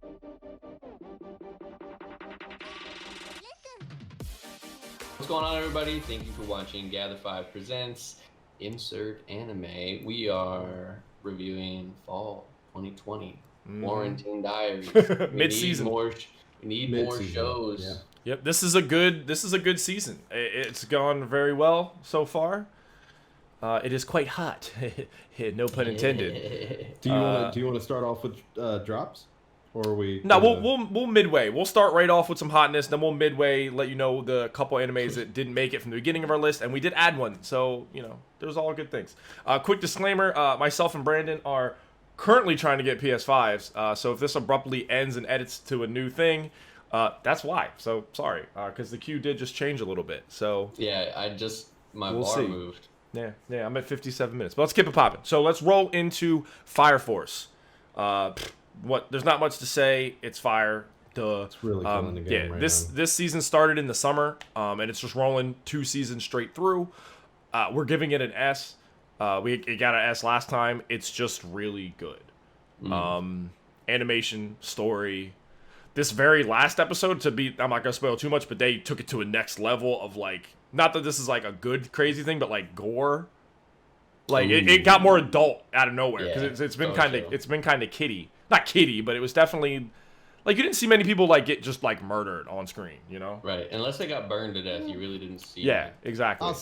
What's going on, everybody? Thank you for watching Gather 5 Presents Insert Anime. We are reviewing Fall 2020 Quarantine Diaries. Mid-season. We need more shows. Yeah. Yep, this is a good season. It's gone very well so far. It is quite hot. No pun intended. Do you want to start off with drops, or are we? No, we'll midway. We'll start right off with some hotness, then we'll midway let you know the couple animes that didn't make it from the beginning of our list, and we did add one, so there's all good things. Quick disclaimer: myself and Brandon are currently trying to get PS5s, so if this abruptly ends and edits to a new thing, that's why. So sorry, because the queue did just change a little bit. So yeah, my We'll bar see. moved. yeah, I'm at 57 minutes, but let's keep it popping. So let's roll into Fire Force. There's not much to say. It's fire. Duh. It's really killing the game right now. This season started in the summer, and it's just rolling 2 seasons straight through. We're giving it an S. It got an S last time. It's just really good. Animation, story. This very last episode, I'm not gonna spoil too much, but they took it to a next level of not that this is like a good crazy thing, but like gore. Like it got more adult out of nowhere because it's been kind of kiddie. Not kiddie, but it was definitely like you didn't see many people get just murdered on screen, Right, unless they got burned to death, you really didn't see. Yeah, it. exactly. I'll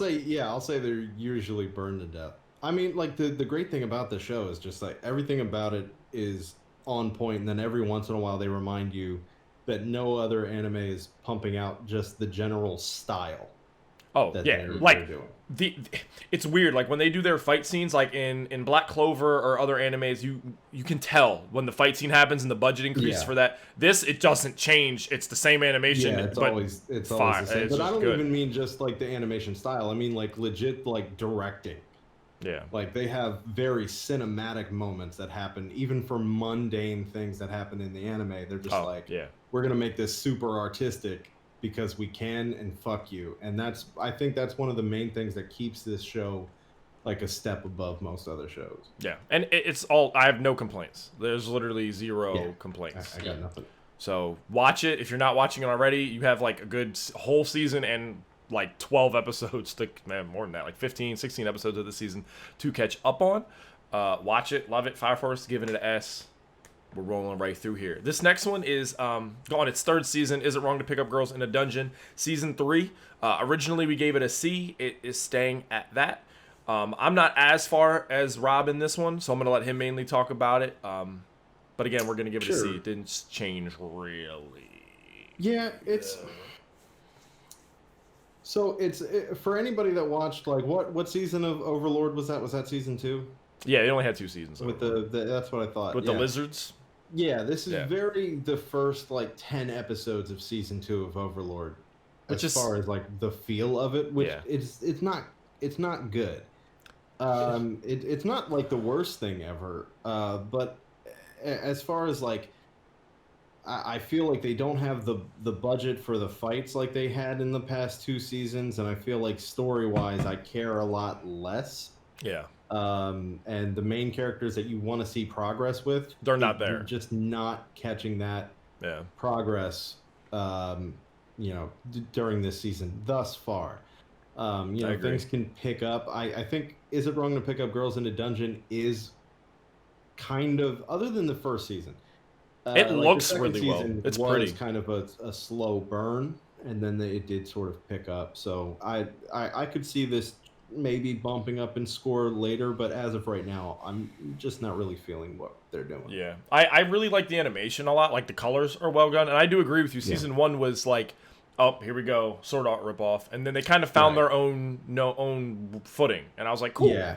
say they're usually burned to death. I mean, the great thing about the show is just everything about it is on point, and then every once in a while they remind you that no other anime is pumping out just the general style. Oh that yeah, they're doing. It's weird. Like when they do their fight scenes, like in Black Clover or other animes, you can tell when the fight scene happens and the budget increases for that. This it doesn't change. It's the same animation. Yeah, it's but always the same. It's But I don't good. even mean just the animation style. I mean legit directing. Yeah. They have very cinematic moments that happen, even for mundane things that happen in the anime. They're just we're gonna make this super artistic because we can, and fuck you. And I think that's one of the main things that keeps this show a step above most other shows. Yeah, and I have no complaints. There's literally zero complaints. I got nothing. So watch it if you're not watching it already. You have a good whole season and 12 episodes more than that, 15, 16 episodes of the season to catch up on. Watch it, love it. Fire Force, giving it an S. We're rolling right through here. This next one is on its 3rd season. Is It Wrong to Pick Up Girls in a Dungeon? Season 3. Originally, we gave it a C. It is staying at that. I'm not as far as Rob in this one, so I'm going to let him mainly talk about it. But again, we're going to give it a C. It didn't change really. Yeah, it's... So for anybody that watched, what season of Overlord was that? Was that season 2? Yeah, it only had 2 seasons. With that's what I thought. With the lizards? Yeah, this is the first 10 episodes of season 2 of Overlord. As far as the feel of it, which it's not good. It's not the worst thing ever. But as far as I feel they don't have the budget for the fights like they had in the past 2 seasons, and I feel story-wise I care a lot less. Yeah. And the main characters that you want to see progress with, they're not there. You're just not catching that progress, during this season thus far. Things can pick up. I think Is It Wrong to Pick Up Girls in a Dungeon is kind of, other than the first season. It looks really well. It's pretty. Kind of a slow burn, and then it did sort of pick up. So I could see this maybe bumping up in score later, but as of right now, I'm just not really feeling what they're doing. Yeah, I really like the animation a lot. The colors are well done, and I do agree with you. Season 1 was oh, here we go, Sword Art ripoff, and then they kind of found their own footing, and I was like, cool. Yeah.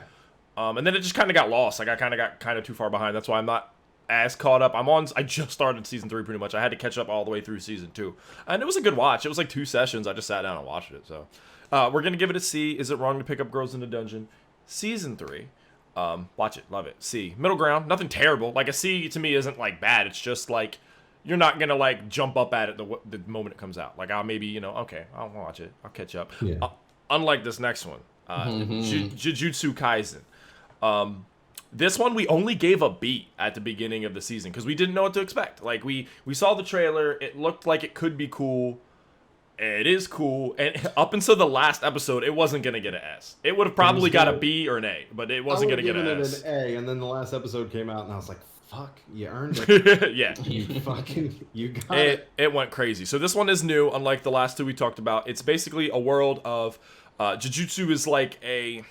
And then it just kind of got lost. I got too far behind. That's why I'm not as caught up. I just started season 3 pretty much. I had to catch up all the way through season 2, and it was a good watch. It was 2 sessions. I just sat down and watched it. So we're gonna give it a C. Is It Wrong to Pick Up Girls in a Dungeon? Season 3. Watch it, love it. C. Middle ground, nothing terrible. A C to me isn't bad. It's just you're not gonna jump up at it the moment it comes out. I'll maybe okay, I'll watch it. I'll catch up. Yeah. Unlike this next one, Jujustu Kaisen. This one we only gave a B at the beginning of the season because we didn't know what to expect. Like we saw the trailer, it looked like it could be cool. It is cool, and up until the last episode, it wasn't gonna get an S. It would have probably got a B or an A, but it wasn't gonna get an S. It an A, and then the last episode came out, and I was like, "Fuck, you earned it." Yeah, you got it. It went crazy. So this one is new, unlike the last two we talked about. It's basically a world of Jujutsu is like I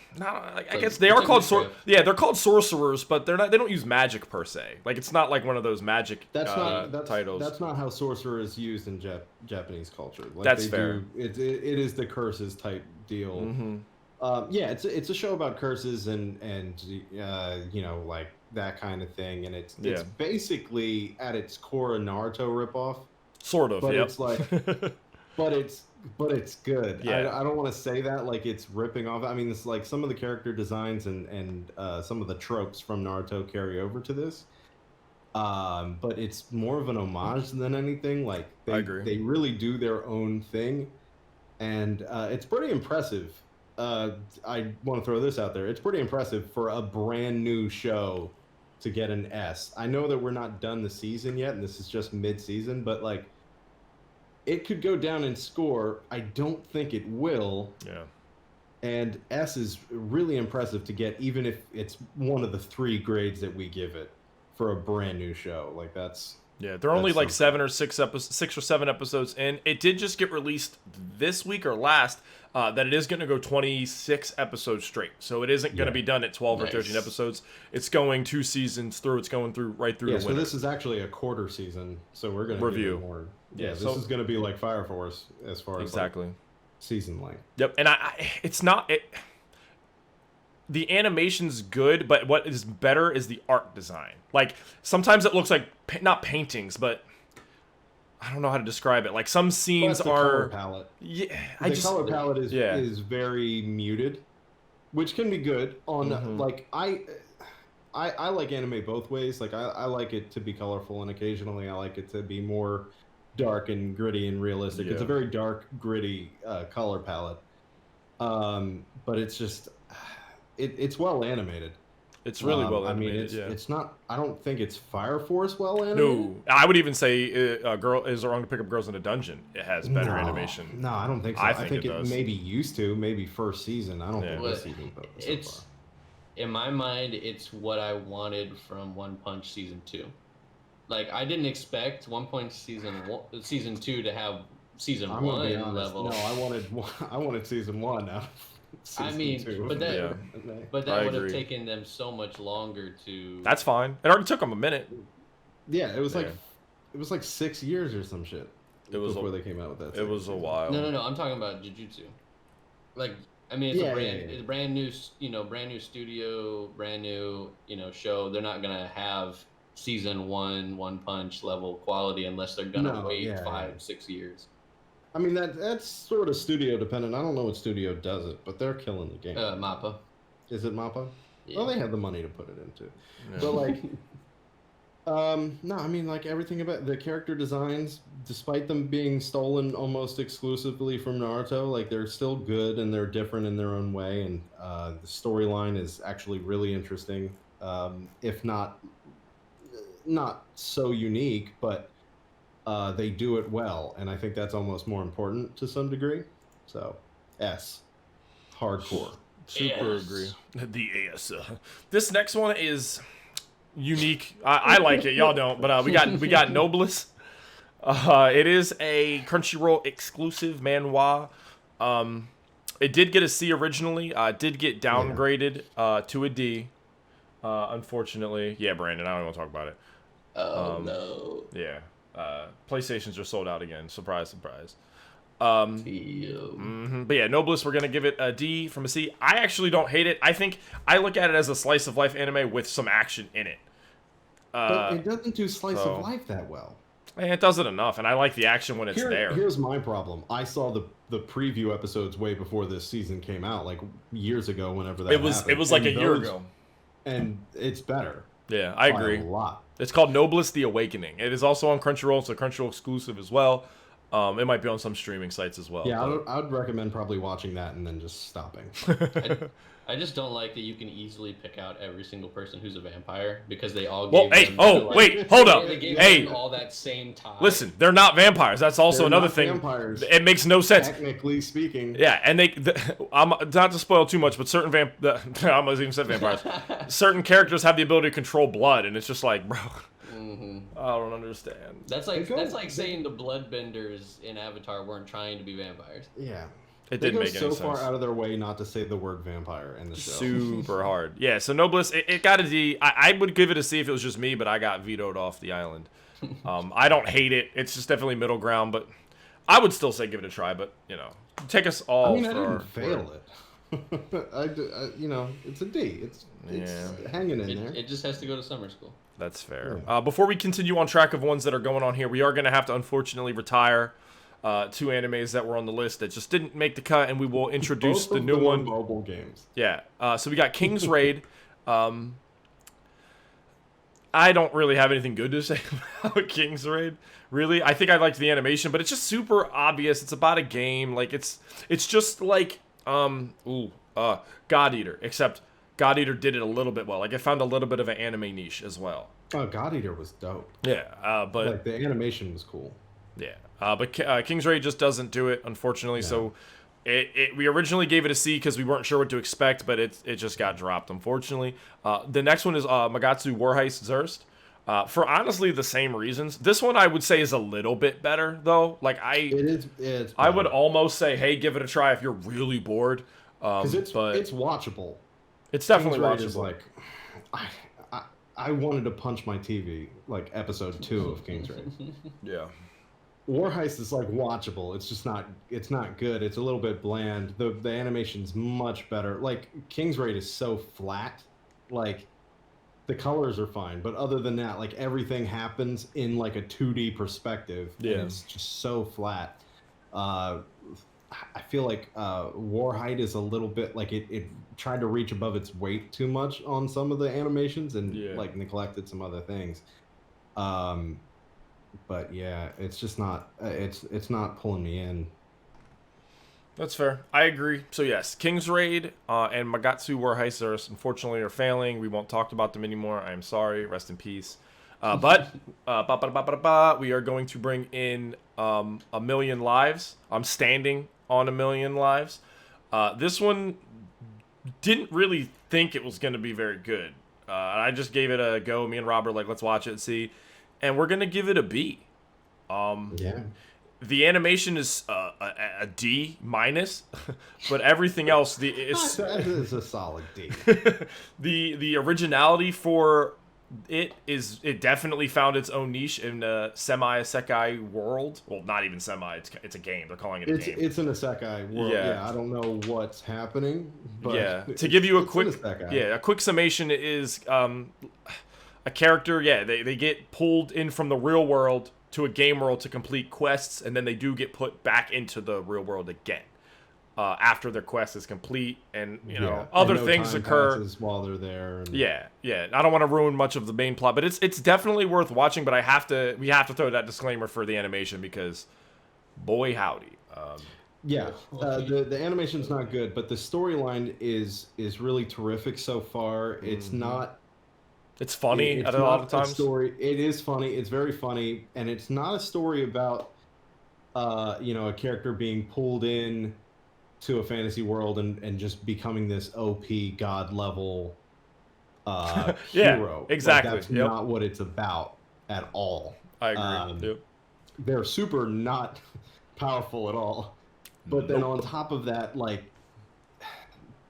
guess they are called they're called sorcerers, but they're not. They don't use magic per se. Like it's not like one of those magic titles. That's not how sorcerer is used in Japanese culture. Like that's fair. It is the curses type deal. Mm-hmm. Yeah, it's a show about curses and like that kind of thing, and it's basically at its core a Naruto ripoff. Sort of, but it's like, but it's good. Yeah. I don't want to say that like it's ripping off. I mean, it's like some of the character designs and some of the tropes from Naruto carry over to this. But it's more of an homage than anything. Like I agree. They really do their own thing, and it's pretty impressive. I want to throw this out there. It's pretty impressive for a brand new show to get an S. I know that we're not done the season yet, and this is just mid-season, but like it could go down in score. I don't think it will. Yeah. And S is really impressive to get, even if it's one of the 3 grades that we give it for a brand new show. Like that's. Yeah, they're only like 6 or 7 episodes in. It did just get released this week or last that it is going to go 26 episodes straight. So it isn't going to be done at 12 or 13 episodes. It's going 2 seasons through. It's going through right through the winter. So this is actually a quarter season. So we're going to review more. Yeah, this is going to be like Fire Force as far as exactly like season length. Yep, and it's not it. The animation's good, but what is better is the art design. Like sometimes it looks like not paintings, but I don't know how to describe it. Like some scenes are color palette. Yeah, the color palette is very muted, which can be good. On like I like anime both ways. Like I like it to be colorful, and occasionally I like it to be more dark and gritty and realistic. It's a very dark, gritty color palette, but it's just. It's well animated. It's really well animated. I mean, it's not. I don't think it's Fire Force well animated. No, I would even say Girl Is It Wrong to Pick Up Girls in a Dungeon. It has better animation. No, I don't think so. I think it maybe used to, maybe first season. I don't think this season. It's in my mind, it's what I wanted from One Punch season 2. Like I didn't expect One Punch season 2 to have season 1 level. No, I wanted season 1 out. I mean, 2. but that would have taken them so much longer to. That's fine. It already took them a minute. Yeah, it was like 6 years or some shit. It was before they came out with that. It was a while. No. I'm talking about Jujutsu. Like, I mean, it's a brand new, brand new studio, brand new, show. They're not gonna have season 1 One Punch level quality unless they're gonna wait 5-6 years. I mean, that's sort of studio dependent. I don't know what studio does it, but they're killing the game. Mappa. Is it Mappa? Yeah. Well, they have the money to put it into. Yeah. But like, no, I mean, like everything about the character designs, despite them being stolen almost exclusively from Naruto, like they're still good and they're different in their own way. And the storyline is actually really interesting, if not so unique, but. They do it well, and I think that's almost more important to some degree. So, S. Hardcore. Super agree. The AS. This next one is unique. I like it. Y'all don't, but we got Noblesse. It is a Crunchyroll exclusive manhwa. It did get a C originally. Did get downgraded to a D. Unfortunately, yeah, Brandon. I don't want to talk about it. Oh no. Yeah. PlayStations are sold out again. Surprise, surprise. But yeah, Noblesse, we're gonna give it a D from a C. I actually don't hate it. I think I look at it as a slice of life anime with some action in it. But it doesn't do slice of life that well. It does it enough, and I like the action when it's there. Here's my problem. I saw the preview episodes way before this season came out, like years ago, whenever that happened. It was like a year ago. And it's better. Yeah, I agree. A lot. It's called Noblesse: The Awakening. It is also on Crunchyroll. It's a Crunchyroll exclusive as well. It might be on some streaming sites as well. Yeah, I would recommend probably watching that and then just stopping. I just don't like that you can easily pick out every single person who's a vampire because they all well, gave hey, wait, hold up. They gave hey, them all that same time. Listen, they're not vampires. That's also another thing. Vampires, it makes no sense. Technically speaking. Yeah, and I'm not to spoil too much, but certain I almost even said vampires. Certain characters have the ability to control blood, and it's just like, bro, I don't understand. That's like saying the bloodbenders in Avatar weren't trying to be vampires. Yeah. It didn't make any sense. They go so far out of their way not to say the word vampire in the show. Super hard. Yeah, so Nobliss, it got a D. I would give it a C if it was just me, but I got vetoed off the island. I don't hate it. It's just definitely middle ground, but I would still say give it a try, but, take us all I didn't fail it. I, it's a D. It's hanging in there. It just has to go to summer school. That's fair. Yeah. Before we continue on track of ones that are going on here, we are going to have to unfortunately retire 2 animes that were on the list that just didn't make the cut, and we will introduce the new one. Mobile games. Yeah. So we got King's Raid. I don't really have anything good to say about King's Raid. Really, I think I liked the animation, but it's just super obvious. It's about a game. Like it's just like God Eater, except God Eater did it a little bit well. Like I found a little bit of an anime niche as well. Oh, God Eater was dope. Yeah, but like the animation was cool. Yeah, but King's Raid just doesn't do it, unfortunately. Yeah. So we originally gave it a C because we weren't sure what to expect, but it just got dropped, unfortunately. The next one is Magatsu War Heist Zurst. For honestly the same reasons. This one I would say is a little bit better though. Like it's I would almost say, hey, give it a try if you're really bored. Because it's watchable. It's definitely King's Raid watchable. Is like, I wanted to punch my TV like episode 2 of King's Raid. Yeah. War Heist is like watchable. It's just not. It's not good. It's a little bit bland. The animation's much better. Like King's Raid is so flat. Like the colors are fine, but other than that, like everything happens in like a 2D perspective. Yeah. And it's just so flat. I feel like War Heist is a little bit like it tried to reach above its weight too much on some of the animations and like neglected some other things. But yeah, it's just not. It's not pulling me in. That's fair. I agree. So yes, King's Raid and Magatsu War Heist unfortunately are failing. We won't talk about them anymore. I am sorry. Rest in peace. But we are going to bring in A Million Lives. I'm standing on A Million Lives. This one didn't really think it was going to be very good. I just gave it a go. Me and Robert let's watch it and see. And we're going to give it a B. The animation is a D minus, but everything else is a solid D. The originality for it definitely found its own niche in the semi-isekai world. Well, not even semi. It's a game. They're calling it a game. It's an isekai world. Yeah, I don't know what's happening. But to give you a quick summation is a character. They get pulled in from the real world to a game world to complete quests, and then they do get put back into the real world again after their quest is complete, and other things occur while they're there. And... Yeah. I don't want to ruin much of the main plot, but it's definitely worth watching. But we have to throw that disclaimer for the animation because, boy howdy. The animation's not good, but the storyline is really terrific so far. It's not. It's funny at a lot of times. It is funny. It's very funny, and it's not a story about, a character being pulled in to a fantasy world and just becoming this OP god level hero. Exactly. Like, that's not what it's about at all. I agree. They're super not powerful at all, but then on top of that, like,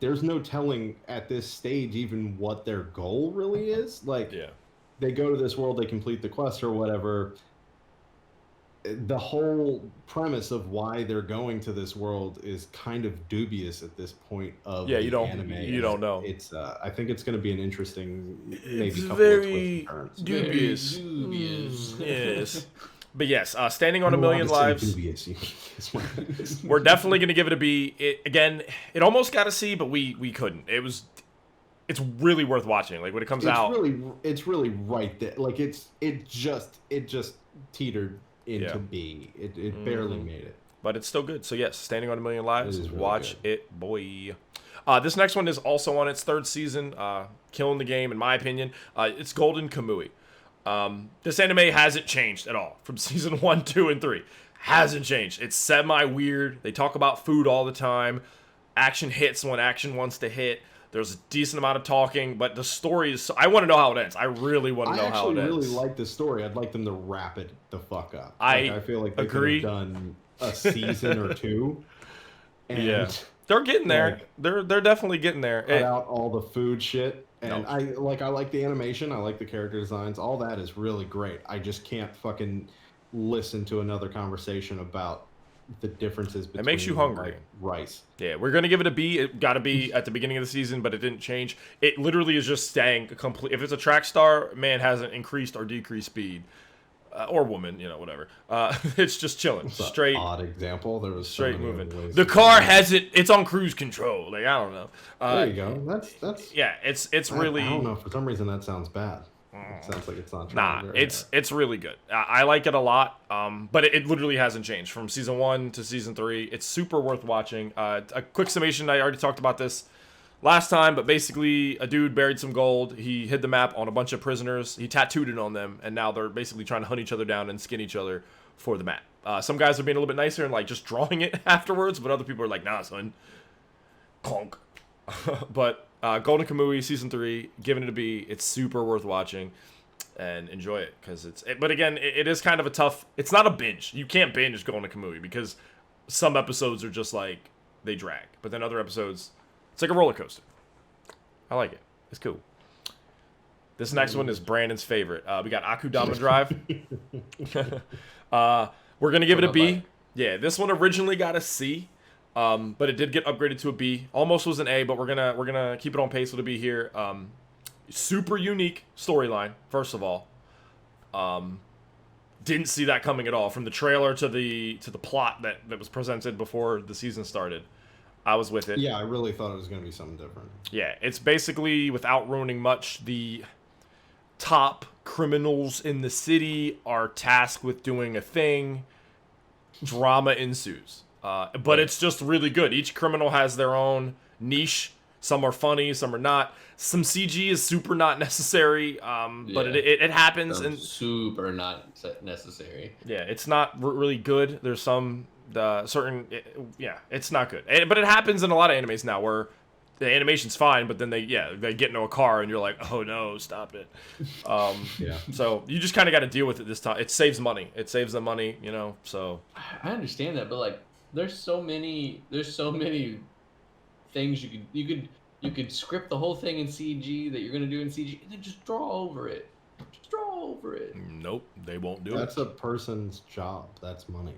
there's no telling at this stage even what their goal really is. Like, they go to this world, they complete the quest or whatever. The whole premise of why they're going to this world is kind of dubious at this point of the anime. You don't know. It's I think it's going to be an interesting, maybe couple of twists and turns. Dubious. Yes. But yes, standing on A Million Lives, we're definitely going to give it a B. It almost got a C, but we couldn't. It's really worth watching. Like when it comes out, it's really right there. Like it just teetered into B. It barely made it. But it's still good. So yes, Standing on a Million Lives. Really watch good. it, boy. This next one is also on its 3rd season. Killing the game, in my opinion. It's Golden Kamui. This anime hasn't changed at all from season 1, 2, and 3. Hasn't changed. It's semi-weird. They talk about food all the time. Action hits when action wants to hit. There's a decent amount of talking, but the story is... I want to know how it ends. I really want to know how it ends. I actually really like the story. I'd like them to wrap it the fuck up. I feel like they agree. could have done a season or 2. And yeah. They're getting there. They're definitely getting there. Cut out all the food shit. And I like the animation. I like the character designs. All that is really great. I just can't fucking listen to another conversation about the differences between... It makes you hungry. Rice. Yeah, we're going to give it a B. It got to be at the beginning of the season, but it didn't change. It literally is just staying complete. If it's a track star, man hasn't increased or decreased speed. Or woman, whatever. It's just chilling. That's straight. Odd example. There was straight moving. The car hasn't. It's on cruise control. Like, I don't know. There you go. That's. Yeah, it's really. I don't know. For some reason, that sounds bad. It sounds like it's not. Nah, it's really good. I like it a lot. But it literally hasn't changed from season 1 to season 3. It's super worth watching. A quick summation. I already talked about this last time, but basically a dude buried some gold. He hid the map on a bunch of prisoners. He tattooed it on them, and now they're basically trying to hunt each other down and skin each other for the map. Some guys are being a little bit nicer and like just drawing it afterwards, but other people are like, nah, son. Clunk. But Golden Kamui season 3, giving it a B. It's super worth watching and enjoy it because but again, it is kind of a tough. It's not a binge. You can't binge Golden Kamui because some episodes are just like they drag, but then other episodes. It's like a roller coaster. I like it. It's cool. This next one is Brandon's favorite. We got Akudama Drive. We're gonna give it a B. Yeah, this one originally got a C, but it did get upgraded to a B. Almost was an A, but we're gonna keep it on pace with a B here. Super unique storyline. First of all, didn't see that coming at all from the trailer to the plot that was presented before the season started. I was with it. Yeah, I really thought it was going to be something different. Yeah, it's basically, without ruining much, the top criminals in the city are tasked with doing a thing. Drama ensues. But it's just really good. Each criminal has their own niche. Some are funny, some are not. Some CG is super not necessary, but it happens. And super not necessary. Yeah, it's not really good. There's some... it's not good, but it happens in a lot of animes now where the animation's fine, but then they get into a car and you're like, oh no, stop it. So you just kind of got to deal with it this time. It saves money. It saves them money, so I understand that, but like there's so many things you could script the whole thing in CG that you're gonna do in CG and then just draw over it. Nope, they won't do That's a person's job. That's money.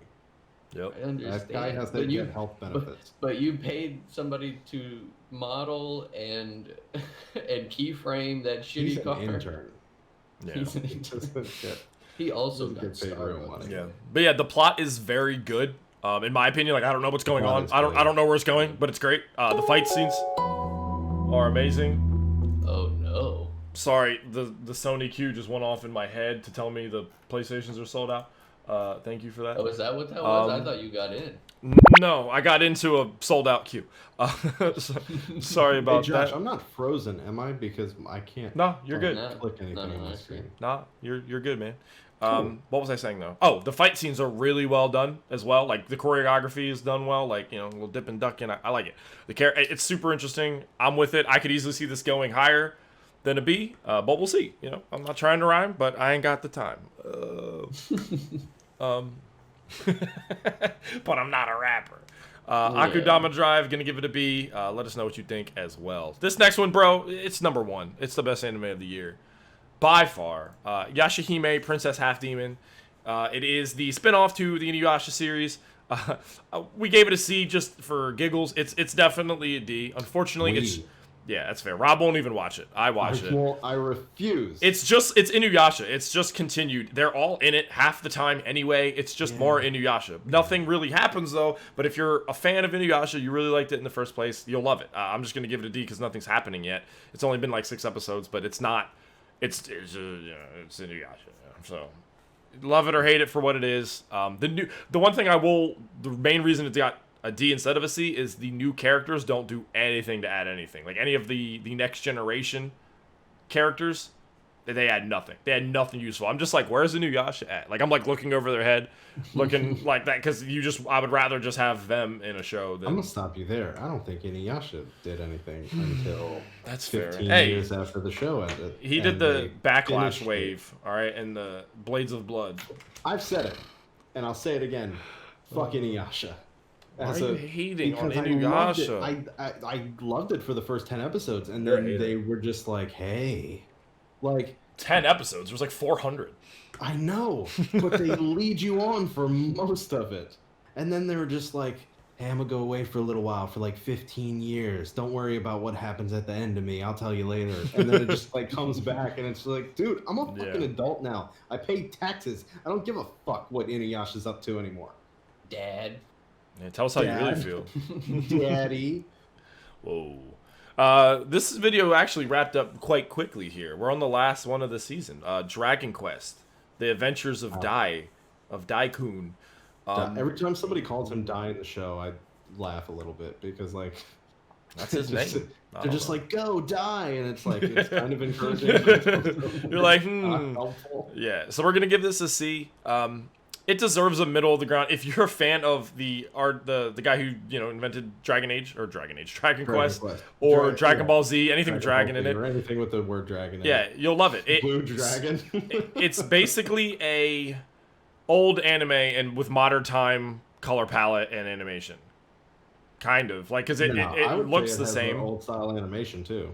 Yep. I understand. That guy has to get health benefits. But you paid somebody to model and keyframe that shitty car. He's an intern. Yeah. He's an intern. He also got paid real money. Yeah. But yeah, the plot is very good. In my opinion, like I don't know what's going on. I don't know where it's going, but it's great. The fight scenes are amazing. Oh no. Sorry, the Sony Q just went off in my head to tell me the PlayStations are sold out. Thank you for that. Oh, is that what that was? I thought you got in. No, I got into a sold out queue. Sorry about Josh, that. I'm not frozen, am I? Because I can't. No, you're good. Click anything on my screen. Nah, you're good, man. Cool. What was I saying though? Oh, the fight scenes are really well done as well. Like the choreography is done well. Like a little dip and duck, and I like it. It's super interesting. I'm with it. I could easily see this going higher than a B, but we'll see. I'm not trying to rhyme, but I ain't got the time. But I'm not a rapper. Akudama Drive, gonna give it a B. Let us know what you think as well. This next one, bro, it's number 1. It's the best anime of the year. By far. Yashahime, Princess Half Demon. It is the spinoff to the Inuyasha series. We gave it a C just for giggles. It's definitely a D. Unfortunately, yeah, that's fair. Rob won't even watch it. I watch it. I refuse. It's Inuyasha. It's just continued. They're all in it half the time anyway. It's just more Inuyasha. Nothing really happens though, but if you're a fan of Inuyasha, you really liked it in the first place, you'll love it. I'm just going to give it a D because nothing's happening yet. It's only been like 6 episodes, but it's not. It's Inuyasha. So love it or hate it for what it is. The main reason it got a D instead of a C is the new characters don't do anything to add anything. Like any of the next generation characters, they add nothing. They had nothing useful. I'm just like, where's the new Yasha at? Like I'm like looking over their head, looking like that because I would rather just have them in a show than. I'm gonna stop you there. I don't think Inuyasha did anything until that's 15 fair. years after the show ended. He did the backlash wave, all right, and the Blades of Blood. I've said it, and I'll say it again. Fuck Inuyasha. Why are you hating on Inuyasha? I loved it for the first 10 episodes, and then they were just like, hey, like 10 episodes. There was like 400. I know, but they lead you on for most of it, and then they were just like, hey, I'm gonna go away for a little while, for like 15 years. Don't worry about what happens at the end of me. I'll tell you later. And then it just like comes back, and it's like, dude, I'm a fucking adult now. I pay taxes. I don't give a fuck what Inuyasha's up to anymore. Dad. Yeah, tell us how you really feel. Daddy. Whoa. This video actually wrapped up quite quickly here. We're on the last one of the season. Dragon Quest. The Adventures of Daikun. Every time somebody calls him Dai in the show, I laugh a little bit because, like, that's his name. They're just like, go die, and it's like it's kind of encouraging. You're like, yeah. So we're gonna give this a C. It deserves a middle of the ground. If you're a fan of the guy who invented Dragon Quest, or Dragon Ball Z, anything with dragon in it, or anything with the word dragon in it, you'll love it. Blue Dragon. It's basically a old anime and with modern time color palette and animation, kind of like because it looks the same. Old style animation too.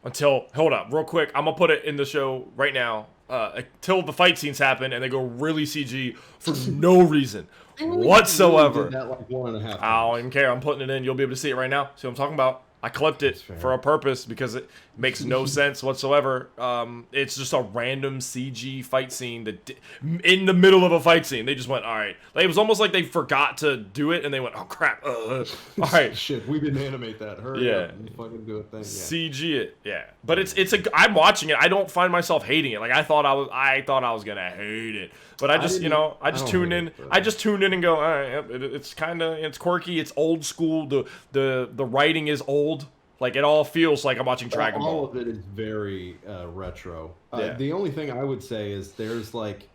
Until hold up, real quick, I'm gonna put it in the show right now. Until the fight scenes happen and they go really CG for no reason whatsoever. Did that like 1.5 times. I don't even care. I'm putting it in. You'll be able to see it right now. See what I'm talking about? I clipped it for a purpose because it makes no sense whatsoever. It's just a random CG fight scene that in the middle of a fight scene. They just went, all right. Like, it was almost like they forgot to do it and they went, oh crap. All right. Shit, we didn't animate that. Hurry up and fucking do a thing. Yeah. CG it. Yeah. But I'm watching it. I don't find myself hating it. Like I thought I was gonna hate it. But I just tune in. I just tune in and go, all right, it's quirky, it's old school. The writing is old. Like it all feels like I'm watching Dragon Ball. All of it is very retro. The only thing I would say is there's like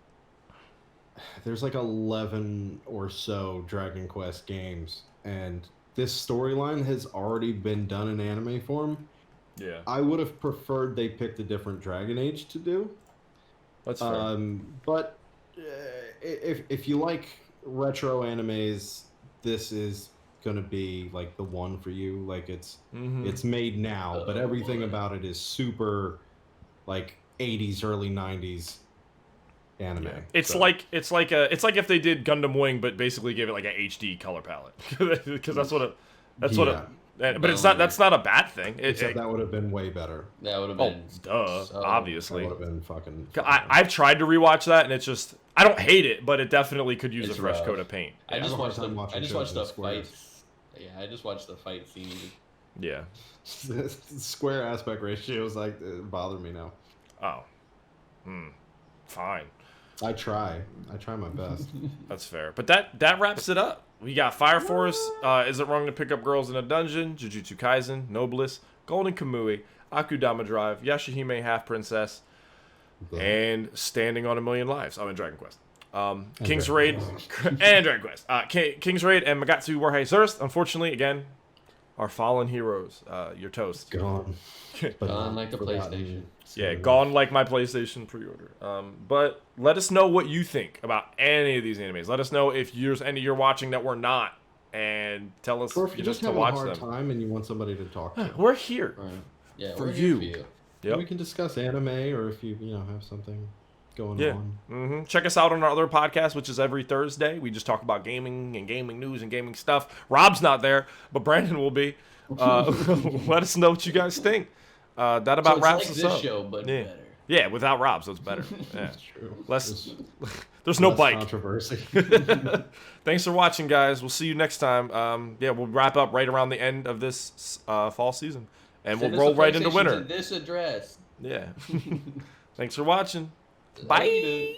11 or so Dragon Quest games, and this storyline has already been done in anime form. Yeah. I would have preferred they picked a different Dragon Age to do. That's fair. But if you like retro animes, this is gonna be like the one for you. Like it's made now, but everything about it is super like 80s, early 90s anime. Yeah. It's like if they did Gundam Wing, but basically gave it like an HD color palette, because that's what it. But that's not a bad thing. That would have been way better. That would have been. Obviously. That would have been fucking. I've tried to rewatch that, and it's just I don't hate it, but it definitely could use a fresh coat of paint. I just watched the fight. Yeah, I just watched the fight scene. Yeah. Square aspect ratios bother me now. Oh. Fine. I try my best. That's fair. But that wraps it up. We got Fire Force, Is It Wrong to Pick Up Girls in a Dungeon, Jujutsu Kaisen, Noblesse, Golden Kamui, Akudama Drive, Yashahime Half Princess, and Standing on a Million Lives. I'm in Dragon Quest. King's Raid and Dragon Quest. King's Raid and Magatsu Warhei Zurst, unfortunately, again, are fallen heroes. You're toast. Gone. Gone like the PlayStation. Yeah, gone like my PlayStation pre-order. But let us know what you think about any of these animes. Let us know if there's any you're watching that we're not, and tell us. Or if you just have a hard time and you want somebody to talk to. We're here. Right. Yeah, for we're you. Here for you. Yep. We can discuss anime, or if you have something going on. Check us out on our other podcast, which is every Thursday. We just talk about gaming and gaming news and gaming stuff. Rob's not there, but Brandon will be. Let us know what you guys think. That about wraps us up. This show, but better. Yeah, without Rob, so it's better. Yeah. That's true. There's no bike. Controversy. Thanks for watching, guys. We'll see you next time. We'll wrap up right around the end of this fall season, and we'll roll right into winter. To this address. Yeah. Thanks for watching. Bye.